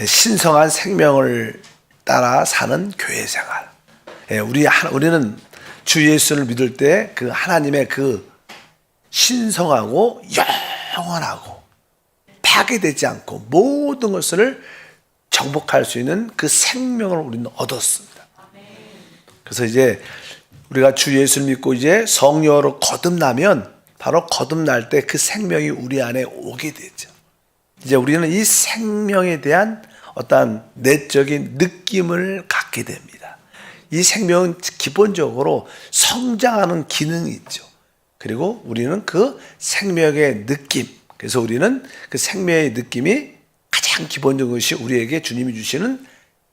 신성한 생명을 따라 사는 교회 생활. 우리는 주 예수를 믿을 때 그 하나님의 그 신성하고 영원하고 파괴되지 않고 모든 것을 정복할 수 있는 그 생명을 우리는 얻었습니다. 그래서 이제 우리가 주 예수를 믿고 이제 성령으로 거듭나면 바로 거듭날 때 그 생명이 우리 안에 오게 되죠. 이제 우리는 이 생명에 대한 어떠한 내적인 느낌을 갖게 됩니다. 이 생명은 기본적으로 성장하는 기능이 있죠. 그리고 우리는 그 생명의 느낌, 그래서 우리는 그 생명의 느낌이 가장 기본적인 것이 우리에게 주님이 주시는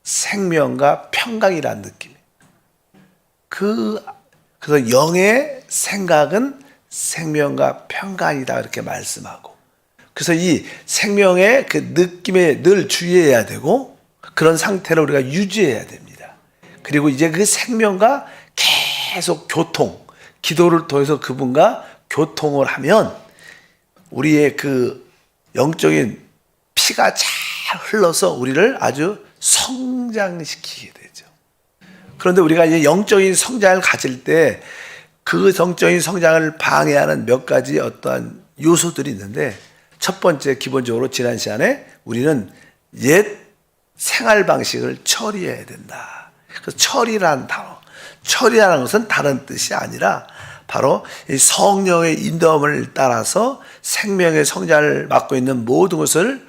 생명과 평강이라는 느낌이에요. 그래서 영의 생각은 생명과 평강이다 이렇게 말씀하고, 그래서 이 생명의 그 느낌에 늘 주의해야 되고 그런 상태를 우리가 유지해야 됩니다. 그리고 이제 그 생명과 계속 기도를 통해서 그분과 교통을 하면 우리의 그 영적인 피가 잘 흘러서 우리를 아주 성장시키게 되죠. 그런데 우리가 이제 영적인 성장을 가질 때 그 영적인 성장을 방해하는 몇 가지 어떠한 요소들이 있는데, 첫 번째, 기본적으로 지난 시간에 우리는 옛 생활 방식을 처리해야 된다. 그래서 처리라는 단어, 처리라는 것은 다른 뜻이 아니라 바로 이 성령의 인도함을 따라서 생명의 성장을 맡고 있는 모든 것을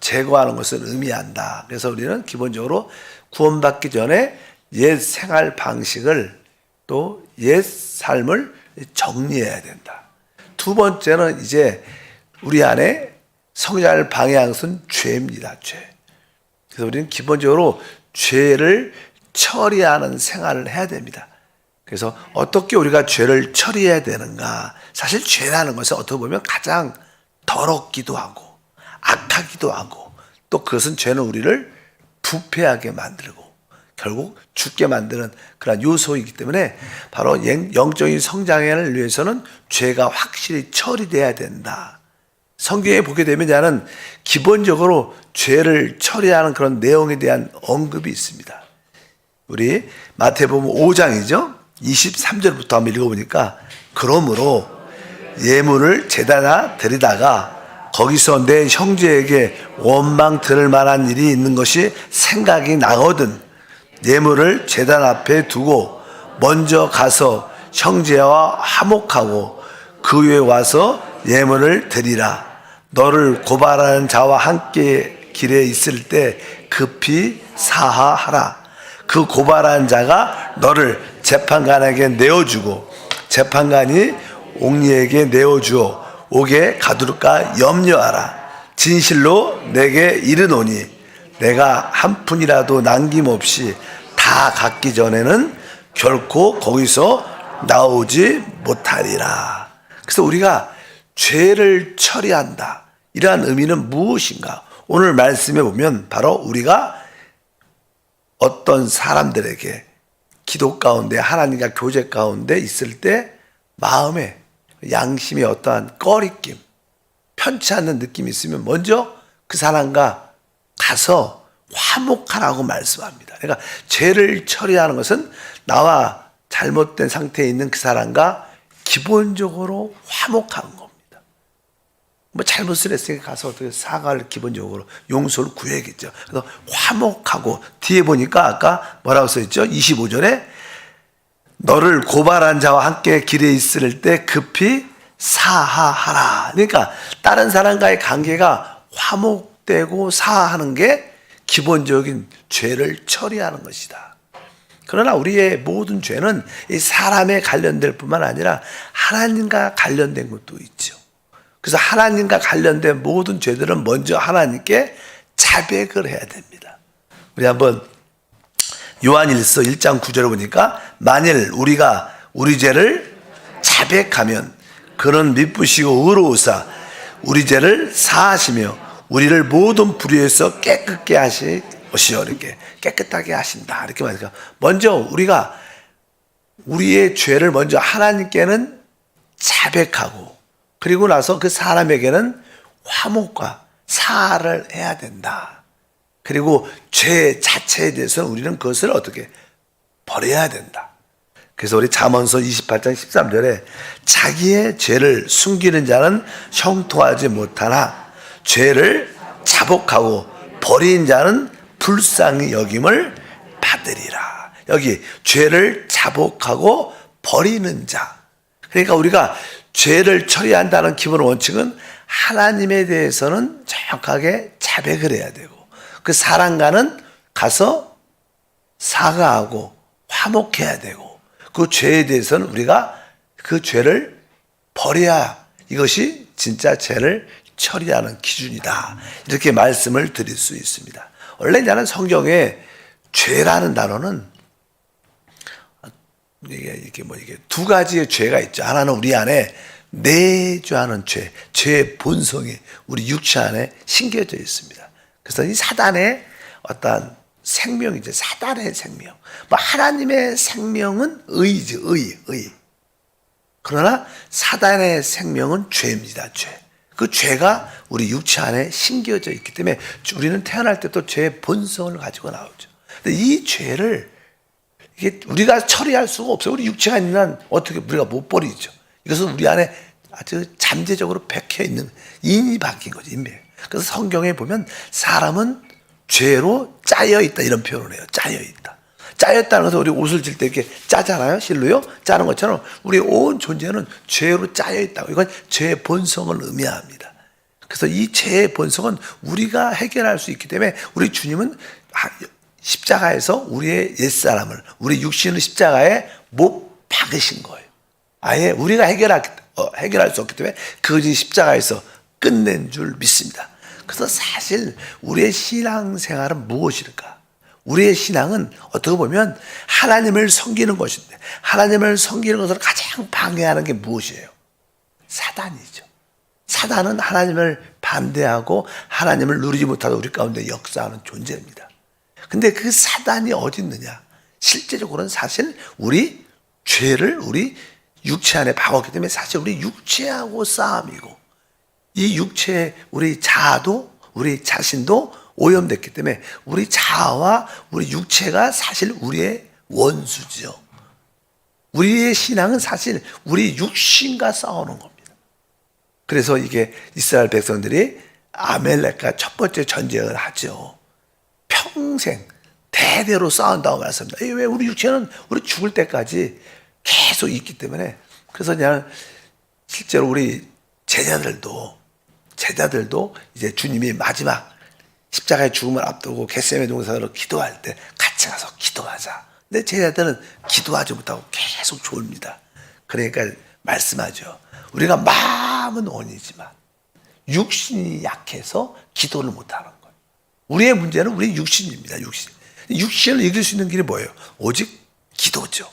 제거하는 것을 의미한다. 그래서 우리는 기본적으로 구원받기 전에 옛 생활 방식을 또 옛 삶을 정리해야 된다. 두 번째는 이제 우리 안에 성장을 방해하는 것은 죄입니다. 죄. 그래서 우리는 기본적으로 죄를 처리하는 생활을 해야 됩니다. 그래서 어떻게 우리가 죄를 처리해야 되는가? 사실 죄라는 것은 어떻게 보면 가장 더럽기도 하고 악하기도 하고, 또 그것은 죄는 우리를 부패하게 만들고 결국 죽게 만드는 그런 요소이기 때문에 바로 영적인 성장을 위해서는 죄가 확실히 처리돼야 된다. 성경에 보게 되면 나는 기본적으로 죄를 처리하는 그런 내용에 대한 언급이 있습니다. 우리 마태복음 5장이죠. 23절부터 한번 읽어보니까, 그러므로 예물을 제단에 드리다가 거기서 내 형제에게 원망 들을 만한 일이 있는 것이 생각이 나거든 예물을 제단 앞에 두고 먼저 가서 형제와 화목하고 그 위에 와서 예물을 드리라. 너를 고발하는 자와 함께 길에 있을 때 급히 사하하라. 그 고발한 자가 너를 재판관에게 내어주고 재판관이 옥리에게 내어주어 옥에 가둘까 염려하라. 진실로 내게 이르노니 내가 한 푼이라도 남김없이 다 갖기 전에는 결코 거기서 나오지 못하리라. 그래서 우리가 죄를 처리한다, 이러한 의미는 무엇인가? 오늘 말씀에 보면 바로 우리가 어떤 사람들에게 기도 가운데 하나님과 교제 가운데 있을 때 마음에 양심에 어떠한 꺼리낌, 편치 않는 느낌이 있으면 먼저 그 사람과 가서 화목하라고 말씀합니다. 그러니까 죄를 처리하는 것은 나와 잘못된 상태에 있는 그 사람과 기본적으로 화목하는 겁니다. 뭐 잘못을 했으니까 가서 어떻게 사과를 기본적으로 용서를 구해야겠죠. 그래서 화목하고, 뒤에 보니까 아까 뭐라고 써있죠? 25절에 너를 고발한 자와 함께 길에 있을 때 급히 사하하라. 그러니까 다른 사람과의 관계가 화목되고 사하하는 게 기본적인 죄를 처리하는 것이다. 그러나 우리의 모든 죄는 이 사람에 관련될 뿐만 아니라 하나님과 관련된 것도 있죠. 그래서 하나님과 관련된 모든 죄들은 먼저 하나님께 자백을 해야 됩니다. 우리 한번 요한일서 1장 9절을 보니까, 만일 우리가 우리 죄를 자백하면 그는 미쁘시고 의로우사 우리 죄를 사하시며 우리를 모든 불의에서 깨끗게 하시오. 이렇게 깨끗하게 하신다, 이렇게 말하니까 먼저 우리가 우리의 죄를 먼저 하나님께는 자백하고, 그리고 나서 그 사람에게는 화목과 사를 해야 된다. 그리고 죄 자체에 대해서는 우리는 그것을 어떻게 버려야 된다. 그래서 우리 잠언서 28장 13절에 자기의 죄를 숨기는 자는 형통하지 못하나 죄를 자복하고 버린 자는 불쌍히 여김을 받으리라. 여기 죄를 자복하고 버리는 자. 그러니까 우리가 죄를 처리한다는 기본 원칙은 하나님에 대해서는 정확하게 자백을 해야 되고 그 사랑과는 가서 사과하고 화목해야 되고 그 죄에 대해서는 우리가 그 죄를 버려야 이것이 진짜 죄를 처리하는 기준이다. 이렇게 말씀을 드릴 수 있습니다. 원래 나는 성경에 죄라는 단어는 이게 두 가지의 죄가 있죠. 하나는 우리 안에 내주하는 죄, 죄의 본성이 우리 육체 안에 심겨져 있습니다. 그래서 이 사단의 어떤 생명이죠. 사단의 생명. 뭐 하나님의 생명은 의지, 의. 그러나 사단의 생명은 죄입니다. 죄. 그 죄가 우리 육체 안에 심겨져 있기 때문에 우리는 태어날 때도 죄의 본성을 가지고 나오죠. 근데 이 죄를 이게 우리가 처리할 수가 없어요. 우리 육체가 있는 한 어떻게 우리가 못 버리죠. 이것은 우리 안에 아주 잠재적으로 박혀 있는 인이 박힌 거죠. 인맥. 그래서 성경에 보면 사람은 죄로 짜여 있다 이런 표현을 해요. 짜여 있다. 짜였다는 것은 우리 옷을 질 때 이렇게 짜잖아요. 실로요. 짜는 것처럼 우리 온 존재는 죄로 짜여 있다고. 이건 죄의 본성을 의미합니다. 그래서 이 죄의 본성은 우리가 해결할 수 있기 때문에 우리 주님은 십자가에서 우리의 옛사람을 우리 육신을 십자가에 못 박으신 거예요. 아예 우리가 해결할 수 없기 때문에 그것이 십자가에서 끝낸 줄 믿습니다. 그래서 사실 우리의 신앙생활은 무엇일까? 우리의 신앙은 어떻게 보면 하나님을 섬기는 것인데 하나님을 섬기는 것을 가장 방해하는 게 무엇이에요? 사단이죠. 사단은 하나님을 반대하고 하나님을 누리지 못하고 우리 가운데 역사하는 존재입니다. 근데 그 사단이 어디 있느냐? 실제적으로는 사실 우리 죄를 우리 육체 안에 박았기 때문에 사실 우리 육체하고 싸움이고 이 육체 우리 자아도 우리 자신도 오염됐기 때문에 우리 자아와 우리 육체가 사실 우리의 원수죠. 우리의 신앙은 사실 우리 육신과 싸우는 겁니다. 그래서 이게 이스라엘 백성들이 아멜렉과 첫 번째 전쟁을 하죠. 평생 대대로 싸운다고 말씀합니다. 왜 우리 육체는 우리 죽을 때까지 계속 있기 때문에 그래서 그냥 실제로 우리 제자들도 이제 주님이 마지막 십자가의 죽음을 앞두고 겟세마네 동산으로 기도할 때 같이 가서 기도하자. 근데 제자들은 기도하지 못하고 계속 졸립니다. 그러니까 말씀하죠. 우리가 마음은 원이지만 육신이 약해서 기도를 못하는 거예요. 우리의 문제는 우리 육신입니다. 육신을 이길 수 있는 길이 뭐예요? 오직 기도죠.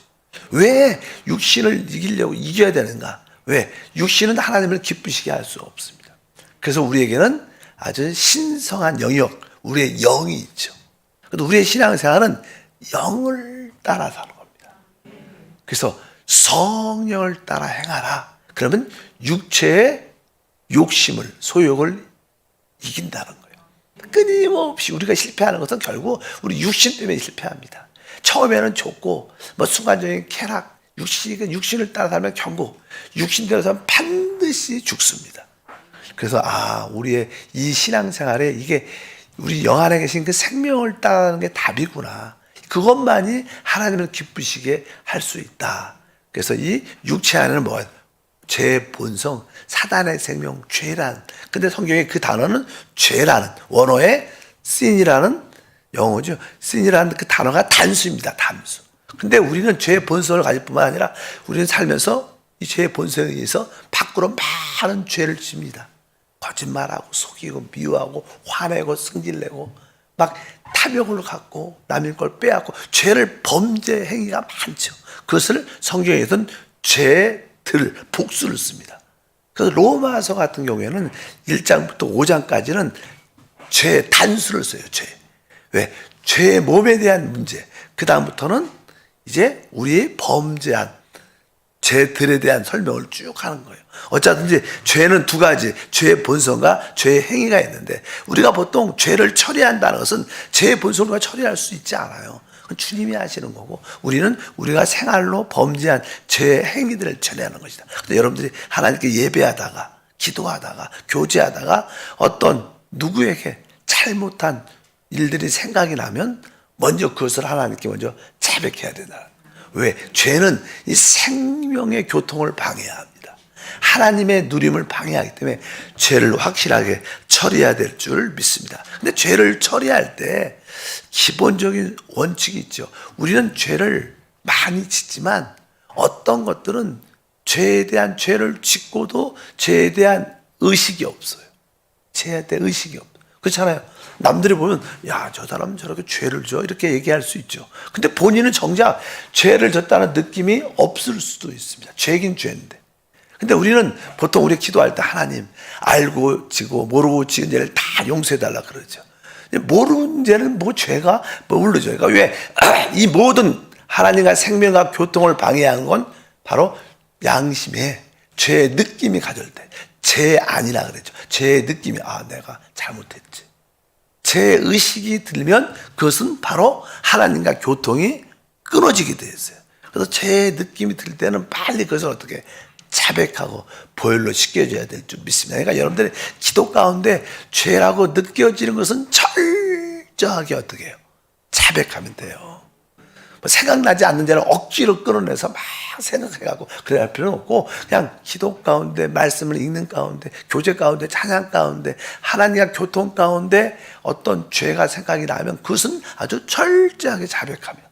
왜 육신을 이겨야 되는가? 왜? 육신은 하나님을 기쁘시게 할 수 없습니다. 그래서 우리에게는 아주 신성한 영역, 우리의 영이 있죠. 그래서 우리의 신앙생활은 영을 따라 사는 겁니다. 그래서 성령을 따라 행하라. 그러면 육체의 욕심을, 소욕을 이긴다는 거예요. 끊임없이 우리가 실패하는 것은 결국 우리 육신 때문에 실패합니다. 처음에는 좋고, 순간적인 쾌락, 육신을 따라 살면 결국 육신대로 살면 반드시 죽습니다. 그래서 우리의 이 신앙생활에 이게 우리 영 안에 계신 그 생명을 따르는 게 답이구나. 그것만이 하나님을 기쁘시게 할 수 있다. 그래서 이 육체 안에는 뭐예요? 죄의 본성, 사단의 생명, 죄란. 근데 성경에 그 단어는 죄라는 원어의 sin이라는 영어죠. sin이라는 그 단어가 단수입니다. 단수. 근데 우리는 죄의 본성을 가질 뿐만 아니라 우리는 살면서 이 죄의 본성에 의해서 밖으로 많은 죄를 집니다. 거짓말하고 속이고 미워하고 화내고 승질내고 막 탐욕을 갖고 남의 걸 빼앗고 죄를 범죄 행위가 많죠. 그것을 성경에서는 죄들 복수를 씁니다. 그래서 로마서 같은 경우에는 1장부터 5장까지는 죄 단수를 써요. 죄. 왜? 죄의 몸에 대한 문제. 그 다음부터는 이제 우리의 범죄한 죄들에 대한 설명을 쭉 하는 거예요. 어쩌든지 죄는 두 가지, 죄의 본성과 죄의 행위가 있는데 우리가 보통 죄를 처리한다는 것은 죄의 본성과 처리할 수 있지 않아요. 그건 주님이 하시는 거고 우리는 우리가 생활로 범죄한 죄의 행위들을 처리하는 것이다. 근데 여러분들이 하나님께 예배하다가 기도하다가 교제하다가 어떤 누구에게 잘못한 일들이 생각이 나면 먼저 그것을 하나님께 먼저 자백해야 된다. 왜? 죄는 이 생명의 교통을 방해합니다. 하나님의 누림을 방해하기 때문에 죄를 확실하게 처리해야 될 줄 믿습니다. 근데 죄를 처리할 때 기본적인 원칙이 있죠. 우리는 죄를 많이 짓지만 어떤 것들은 죄에 대한 죄를 짓고도 죄에 대한 의식이 없어요. 죄에 대한 의식이 없어요. 그렇잖아요. 남들이 보면 야, 저 사람 저렇게 죄를 져 이렇게 얘기할 수 있죠. 근데 본인은 정작 죄를 졌다는 느낌이 없을 수도 있습니다. 죄긴 죄인데. 근데 우리는 보통 우리 기도할 때 하나님 알고 지고 모르고 지은 죄를 다 용서해달라 그러죠. 모르는 죄는 뭐 죄가 모르죠. 그러니까 왜 이 모든 하나님과 생명과 교통을 방해하는 건 바로 양심에 죄의 느낌이 가져올 때 죄 아니라 그랬죠. 죄의 느낌이 내가 잘못했지. 죄 의식이 들면 그것은 바로 하나님과 교통이 끊어지게 되었어요. 그래서 죄의 느낌이 들 때는 빨리 그것을 어떻게 자백하고 보혈로 씻겨줘야 될 줄 믿습니다. 그러니까 여러분들의 기도 가운데 죄라고 느껴지는 것은 철저하게 어떻게 해요? 자백하면 돼요. 생각나지 않는 죄를 억지로 끌어내서 막 생각해가고 그래야 할 필요는 없고 그냥 기도 가운데 말씀을 읽는 가운데 교제 가운데 찬양 가운데 하나님과 교통 가운데 어떤 죄가 생각이 나면 그것은 아주 철저하게 자백하면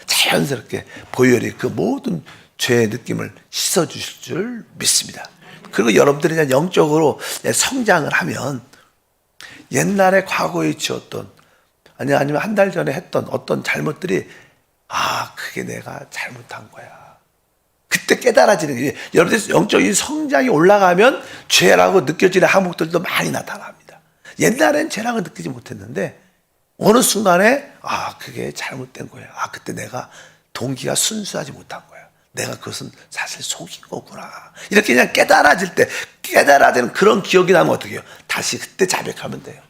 자연스럽게 보혈이 그 모든 죄의 느낌을 씻어주실 줄 믿습니다. 그리고 여러분들이 그냥 영적으로 성장을 하면 옛날에 과거에 지었던 아니면 한 달 전에 했던 어떤 잘못들이 그게 내가 잘못한 거야. 그때 깨달아지는 게 여러분들 영적인 성장이 올라가면 죄라고 느껴지는 항목들도 많이 나타납니다. 옛날엔 죄라고 느끼지 못했는데 어느 순간에 그게 잘못된 거야. 그때 내가 동기가 순수하지 못한 거야. 내가 그것은 사실 속인 거구나. 이렇게 그냥 깨달아질 때 깨달아지는 그런 기억이 나면 어떻게 해요? 다시 그때 자백하면 돼요.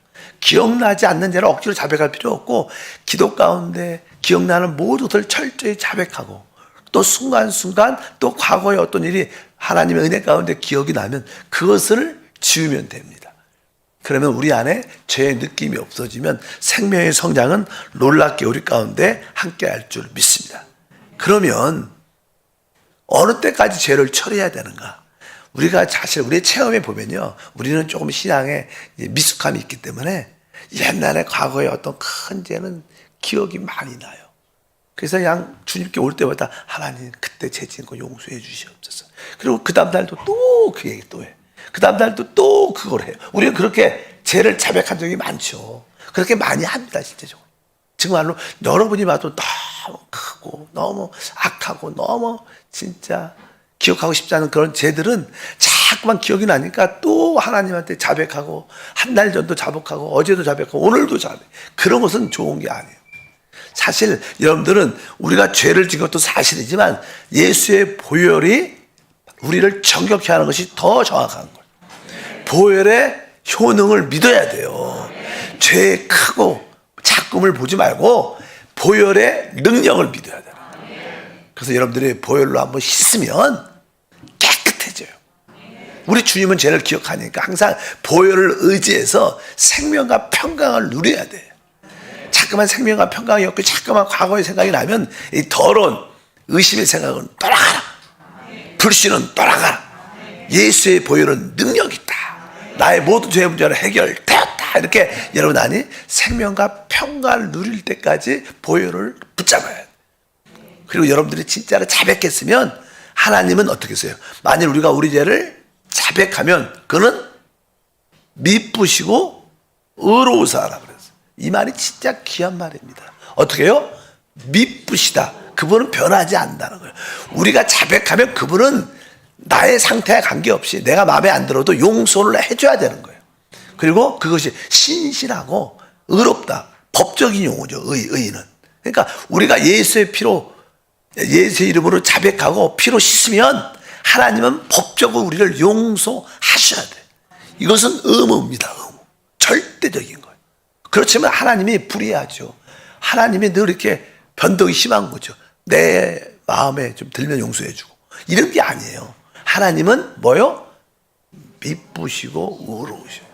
기억나지 않는 죄를 억지로 자백할 필요 없고 기도 가운데 기억나는 모든 것을 철저히 자백하고 또 순간순간 또 과거의 어떤 일이 하나님의 은혜 가운데 기억이 나면 그것을 지우면 됩니다. 그러면 우리 안에 죄의 느낌이 없어지면 생명의 성장은 놀랍게 우리 가운데 함께할 줄 믿습니다. 그러면 어느 때까지 죄를 처리해야 되는가? 우리가 사실 우리의 체험에 보면요, 우리는 조금 신앙에 미숙함이 있기 때문에 옛날에 과거의 어떤 큰 죄는 기억이 많이 나요. 그래서 그냥 주님께 올 때마다 하나님 그때 죄 지은 거 용서해 주시옵소서. 그리고 그 다음 날도 또 그 얘기 또 해. 그 다음 날도 또 그걸 해요. 우리는 그렇게 죄를 자백한 적이 많죠. 그렇게 많이 합니다, 실제적으로. 정말로 여러분이 봐도 너무 크고 너무 악하고 너무 진짜 기억하고 싶지 않은 그런 죄들은 자꾸만 기억이 나니까 또 하나님한테 자백하고 한 달 전도 자백하고 어제도 자백하고 오늘도 자백. 그런 것은 좋은 게 아니에요. 사실 여러분들은 우리가 죄를 지은 것도 사실이지만 예수의 보혈이 우리를 정결케 하는 것이 더 정확한 거예요. 보혈의 효능을 믿어야 돼요. 죄의 크고 작음을 보지 말고 보혈의 능력을 믿어야 돼요. 그래서 여러분들이 보혈로 한번 씻으면 깨끗해져요. 우리 주님은 죄를 기억하니까 항상 보혈을 의지해서 생명과 평강을 누려야 돼요. 자꾸만 생명과 평강이 없고 자꾸만 과거의 생각이 나면 이 더러운 의심의 생각은 떠나가라. 불신은 떠나가라. 예수의 보혈은 능력이 있다. 나의 모든 죄의 문제는 해결되었다. 이렇게 여러분 안이 생명과 평강을 누릴 때까지 보혈을 붙잡아야 돼요. 그리고 여러분들이 진짜로 자백했으면 하나님은 어떻게 했어요? 만일 우리가 우리 죄를 자백하면 그는 미쁘시고 의로우사라 그랬어요. 이 말이 진짜 귀한 말입니다. 어떻게 해요? 미쁘시다. 그분은 변하지 않는다는 거예요. 우리가 자백하면 그분은 나의 상태와 관계없이 내가 마음에 안 들어도 용서를 해줘야 되는 거예요. 그리고 그것이 신실하고 의롭다. 법적인 용어죠. 의는. 그러니까 우리가 예수의 피로 예수의 이름으로 자백하고 피로 씻으면 하나님은 법적으로 우리를 용서하셔야 돼. 이것은 의무입니다. 의무. 절대적인 거예요. 그렇지만 하나님이 불의하죠. 하나님이 늘 이렇게 변덕이 심한 거죠. 내 마음에 좀 들면 용서해주고 이런 게 아니에요. 하나님은 뭐요? 미쁘시고 의로우셔요.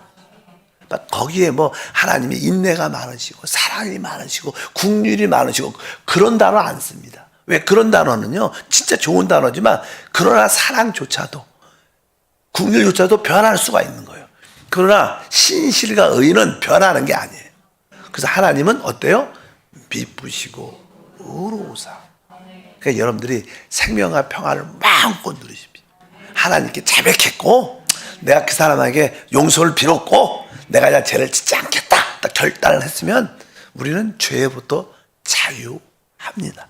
거기에 뭐 하나님이 인내가 많으시고 사랑이 많으시고 국률이 많으시고 그런 단어 안 씁니다. 왜? 그런 단어는요 진짜 좋은 단어지만 그러나 사랑조차도 국률조차도 변할 수가 있는 거예요. 그러나 신실과 의는 변하는 게 아니에요. 그래서 하나님은 어때요? 미쁘시고 의로우사. 그러니까 여러분들이 생명과 평안을 마음껏 누리십시오. 하나님께 자백했고 내가 그 사람에게 용서를 빌었고 내가 이제 죄를 짓지 않겠다 딱 결단을 했으면 우리는 죄부터 자유합니다.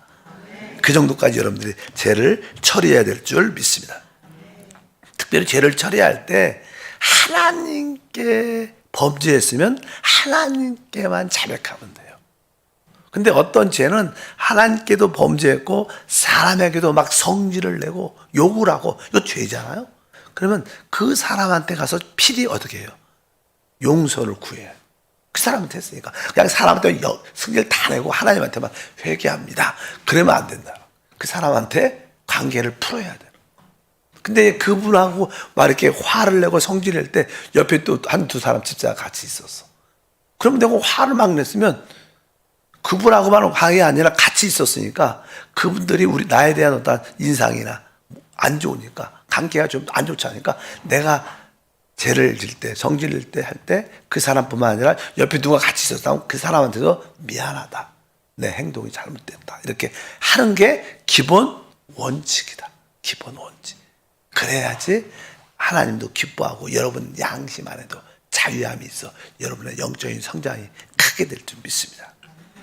그 정도까지 여러분들이 죄를 처리해야 될 줄 믿습니다. 특별히 죄를 처리할 때 하나님께 범죄했으면 하나님께만 자백하면 돼요. 근데 어떤 죄는 하나님께도 범죄했고 사람에게도 막 성질을 내고 욕을 하고 이거 죄잖아요. 그러면 그 사람한테 가서 필히 어떻게 해요? 용서를 구해요. 그 사람한테 했으니까 그냥 사람한테 승질 다 내고 하나님한테만 회개합니다. 그러면 안 된다. 그 사람한테 관계를 풀어야 돼요. 근데 그분하고 막 이렇게 화를 내고 성질낼 때 옆에 또 한두 사람 집사가 같이 있었어. 그럼 내가 화를 막 냈으면 그분하고만 관계가 아니라 같이 있었으니까 그분들이 나에 대한 어떤 인상이나 안 좋으니까 관계가 좀 안 좋지 않으니까 내가 죄를 질 때, 성질낼 때 할 때 그 사람뿐만 아니라 옆에 누가 같이 있었다면 그 사람한테도 미안하다. 내 행동이 잘못됐다. 이렇게 하는 게 기본 원칙이다. 기본 원칙. 그래야지 하나님도 기뻐하고 여러분 양심 안에도 자유함이 있어 여러분의 영적인 성장이 크게 될 줄 믿습니다.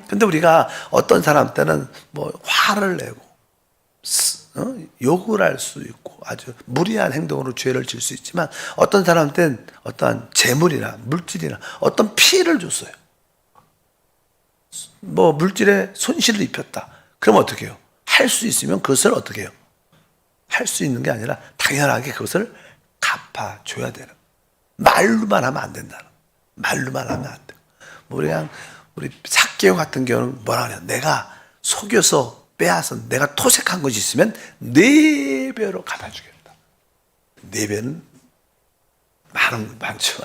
근데 우리가 어떤 사람한테는 뭐 화를 내고 욕을 할 수 있고 아주 무리한 행동으로 죄를 질 수 있지만 어떤 사람한테는 어떠한 재물이나 물질이나 어떤 피해를 줬어요. 뭐 물질에 손실을 입혔다. 그럼 어떻게 해요? 할 수 있으면 그것을 어떻게 해요? 할 수 있는 게 아니라 당연하게 그것을 갚아줘야 되는. 말로만 하면 안 된다는. 말로만 하면 안 돼요. 우리 삭개오 같은 경우는 뭐라 그래요? 내가 속여서 빼앗은 내가 토색한 것이 있으면 4배로 갚아주겠다. 4배는 많죠.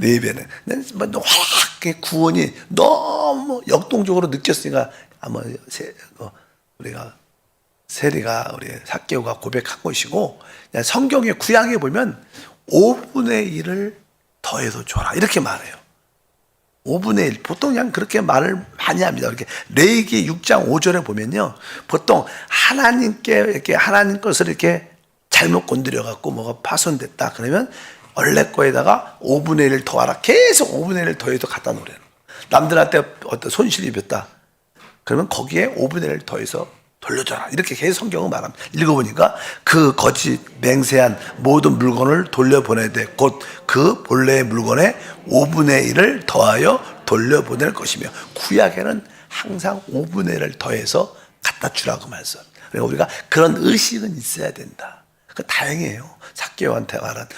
4배는. 확 구원이 너무 역동적으로 느꼈으니까 아마 우리가 세리가 우리 삭개오가 고백한 것이고 성경의 구약에 보면 5분의 1을 더해서 줘라 이렇게 말해요. 5분의 1 보통 그냥 그렇게 말을 많이 합니다. 이렇게 레위기 6장 5절에 보면요 보통 하나님께 이렇게 하나님 것을 이렇게 잘못 건드려 갖고 뭐가 파손됐다 그러면 원래 거에다가 5분의 1을 더하라 계속 5분의 1을 더해서 갖다 놓으래요. 남들한테 어떤 손실이 입었다 그러면 거기에 5분의 1을 더해서 돌려줘라 이렇게 계속 성경을 말합니다. 읽어보니까 그 거짓 맹세한 모든 물건을 돌려보내야 돼. 곧 그 본래의 물건에 5분의 1을 더하여 돌려보낼 것이며 구약에는 항상 5분의 1을 더해서 갖다 주라고 말씀합니다. 그러니까 우리가 그런 의식은 있어야 된다. 그 다행이에요. 삭개오한테 말한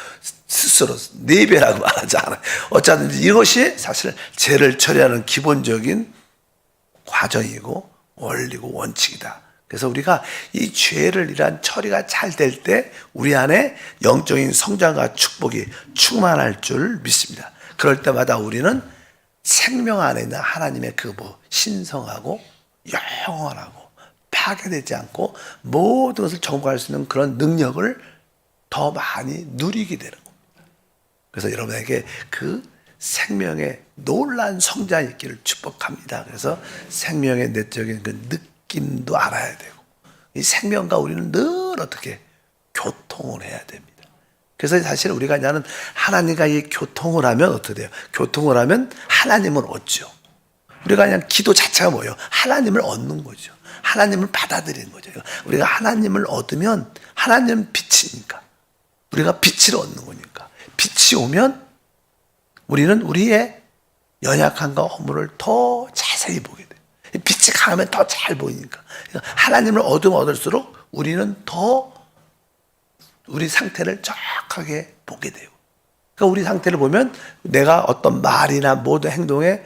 스스로 4배라고 말하지 않아요. 어쩌든지 이것이 사실 죄를 처리하는 기본적인 과정이고 원리고 원칙이다. 그래서 우리가 이 죄를 이란 처리가 잘 될 때 우리 안에 영적인 성장과 축복이 충만할 줄 믿습니다. 그럴 때마다 우리는 생명 안에 있는 하나님의 그 신성하고 영원하고 파괴되지 않고 모든 것을 정복할 수 있는 그런 능력을 더 많이 누리게 되는 겁니다. 그래서 여러분에게 그 생명의 놀라운 성장이 있기를 축복합니다. 그래서 생명의 내적인 그 느낌도 알아야 되고 이 생명과 우리는 늘 어떻게 교통을 해야 됩니다. 그래서 사실 우리가 나는 하나님과 이 교통을 하면 어떻게 돼요? 교통을 하면 하나님을 얻죠. 우리가 그냥 기도 자체가 뭐예요? 하나님을 얻는 거죠. 하나님을 받아들이는 거죠. 우리가 하나님을 얻으면 하나님은 빛이니까 우리가 빛을 얻는 거니까 빛이 오면 우리는 우리의 연약함과 허물을 더 자세히 보게 돼요. 빛이 강하면 더 잘 보이니까. 하나님을 얻으면 얻을수록 우리는 더 우리 상태를 정확하게 보게 돼요. 그러니까 우리 상태를 보면 내가 어떤 말이나 모든 행동에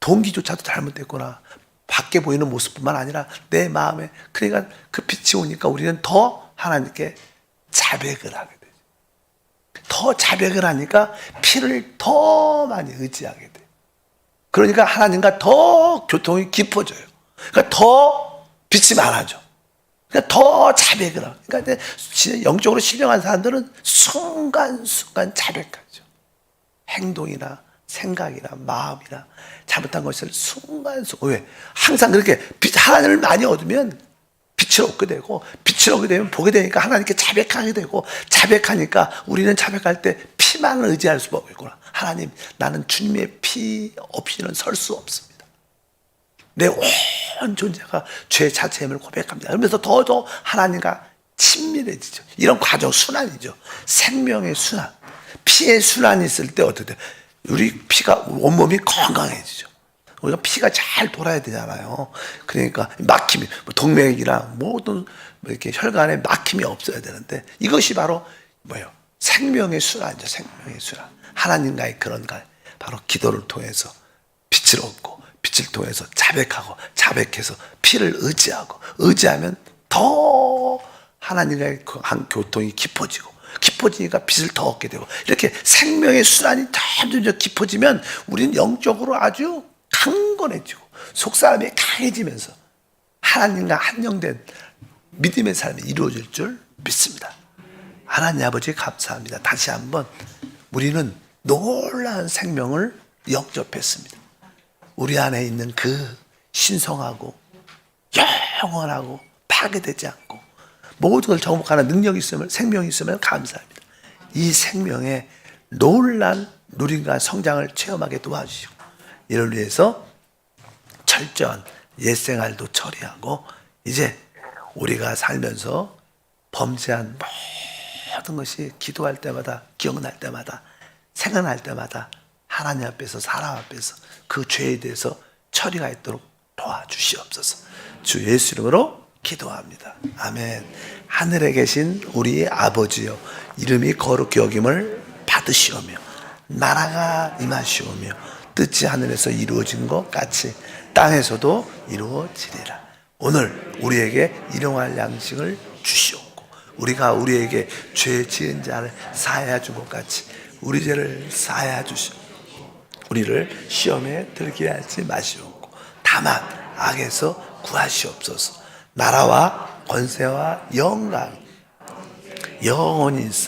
동기조차도 잘못됐구나. 밖에 보이는 모습뿐만 아니라 내 마음에, 그러니까 그 빛이 오니까 우리는 더 하나님께 자백을 하게 되죠. 더 자백을 하니까 피를 더 많이 의지하게 돼요. 그러니까 하나님과 더 교통이 깊어져요. 그러니까 더 빛이 많아져. 그러니까 더 자백을 하고. 그러니까 영적으로 신령한 사람들은 순간순간 자백하죠. 행동이나 생각이나 마음이나 잘못한 것을 순간순간. 왜? 항상 그렇게 하나님을 많이 얻으면 빛을 얻게 되고, 빛을 얻게 되면 보게 되니까 하나님께 자백하게 되고, 자백하니까 우리는 자백할 때 피만을 의지할 수밖에 없구나. 하나님, 나는 주님의 피 없이는 설 수 없습니다. 내 온 존재가 죄 자체임을 고백합니다. 그러면서 더더 하나님과 친밀해지죠. 이런 과정, 순환이죠. 생명의 순환. 피의 순환이 있을 때 어떻게 돼요? 우리 피가, 온몸이 건강해지죠. 우리가 피가 잘 돌아야 되잖아요. 그러니까 막힘이, 동맥이나 모든 이렇게 혈관에 막힘이 없어야 되는데, 이것이 바로 뭐예요? 생명의 순환이죠. 생명의 순환. 하나님과의 그런 바로 기도를 통해서 빛을 얻고, 빛을 통해서 자백하고, 자백해서 피를 의지하고, 의지하면 더 하나님과의 한 교통이 깊어지고, 깊어지니까 빛을 더 얻게 되고, 이렇게 생명의 순환이 점점 깊어지면 우리는 영적으로 아주 강건해지고 속사람이 강해지면서 하나님과 한영된 믿음의 삶이 이루어질 줄 믿습니다. 하나님 아버지 감사합니다. 다시 한번 우리는 놀라운 생명을 영접했습니다. 우리 안에 있는 그 신성하고 영원하고 파괴되지 않고 모든 걸 정복하는 능력이 있으면, 생명이 있으면 감사합니다. 이 생명의 놀란 누림과 성장을 체험하게 도와주시고, 이를 위해서 철저한 옛생활도 처리하고, 이제 우리가 살면서 범죄한 모든 것이 기도할 때마다, 기억날 때마다, 생각날 때마다 하나님 앞에서, 사람 앞에서 그 죄에 대해서 처리가 있도록 도와주시옵소서. 주 예수 이름으로 기도합니다. 아멘. 하늘에 계신 우리 아버지여, 이름이 거룩히 여김을 받으시오며 나라가 임하시오며 뜻이 하늘에서 이루어진 것 같이 땅에서도 이루어지리라. 오늘 우리에게 일용할 양식을 주시옵고, 우리가 우리에게 죄 지은 자를 사하여 준 것 같이 우리 죄를 사하여 주시옵고, 우리를 시험에 들게 하지 마시옵고, 다만 악에서 구하시옵소서. 나라와 권세와 영광 영원히 있어